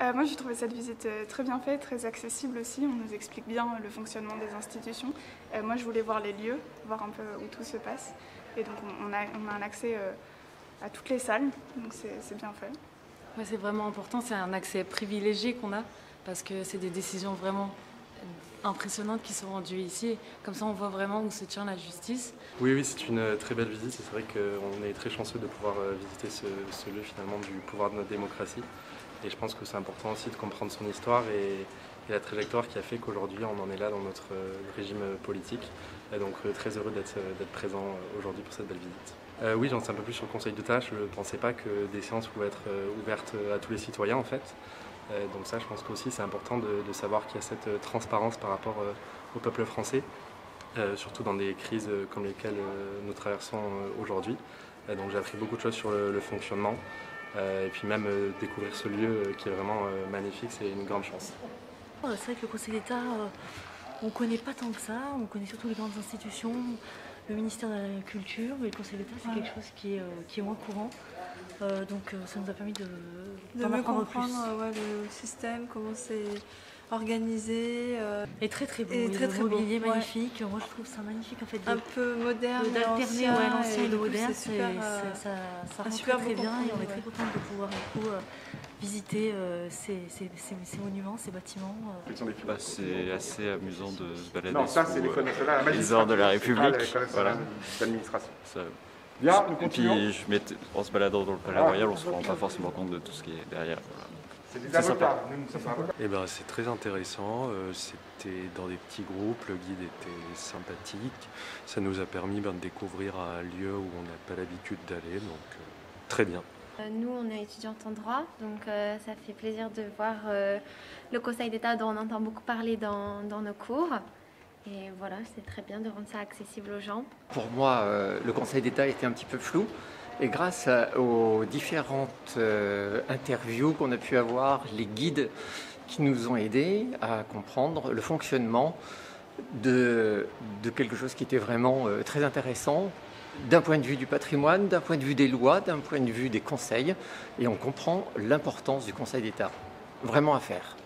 Moi, j'ai trouvé cette visite très bien faite, très accessible aussi. On nous explique bien le fonctionnement des institutions. Moi, je voulais voir les lieux, voir un peu où tout se passe. Et donc, on a un accès à toutes les salles, donc c'est bien fait. Ouais, c'est vraiment important, c'est un accès privilégié qu'on a, parce que c'est des décisions vraiment impressionnantes qui sont rendues ici. Comme ça, on voit vraiment où se tient la justice. Oui, c'est une très belle visite. C'est vrai qu'on est très chanceux de pouvoir visiter ce lieu finalement du pouvoir de notre démocratie. Et je pense que c'est important aussi de comprendre son histoire et la trajectoire qui a fait qu'aujourd'hui on en est là dans notre régime politique. Et donc très heureux d'être présent aujourd'hui pour cette belle visite. Oui, j'en sais un peu plus sur le Conseil d'État. Je ne pensais pas que des séances pouvaient être ouvertes à tous les citoyens en fait. Donc ça, je pense qu'aussi c'est important de savoir qu'il y a cette transparence par rapport au peuple français, surtout dans des crises comme lesquelles nous traversons aujourd'hui. Donc j'ai appris beaucoup de choses sur le fonctionnement. Et puis même découvrir ce lieu qui est vraiment magnifique, c'est une grande chance. C'est vrai que le Conseil d'État, on ne connaît pas tant que ça, on connaît surtout les grandes institutions, le ministère de la Culture, mais le Conseil d'État c'est quelque chose qui est moins courant. Donc ça nous a permis de mieux comprendre le système, comment c'est organisé. Et très beau, et très mobilier beau, magnifique. Moi je trouve ça magnifique en fait. Un peu moderne, d'alterner l'ancien et le moderne, ça rend très bien et on est très contents de pouvoir du coup visiter ces monuments, ces bâtiments. C'est assez amusant de se balader c'est l'École nationale à les heures de la République. Voilà. D'administration. Bien, nous continuons. Puis en se baladant dans le Palais Royal, on ne se rend pas forcément compte de tout ce qui est derrière. Voilà. C'est sympa. C'est très intéressant, c'était dans des petits groupes, le guide était sympathique, ça nous a permis de découvrir un lieu où on n'a pas l'habitude d'aller, donc très bien. Nous, on est étudiantes en droit, donc ça fait plaisir de voir le Conseil d'État dont on entend beaucoup parler dans nos cours. Et voilà, c'est très bien de rendre ça accessible aux gens. Pour moi, le Conseil d'État était un petit peu flou. Et grâce aux différentes interviews qu'on a pu avoir, les guides qui nous ont aidés à comprendre le fonctionnement de quelque chose qui était vraiment très intéressant, d'un point de vue du patrimoine, d'un point de vue des lois, d'un point de vue des conseils. Et on comprend l'importance du Conseil d'État. Vraiment à faire.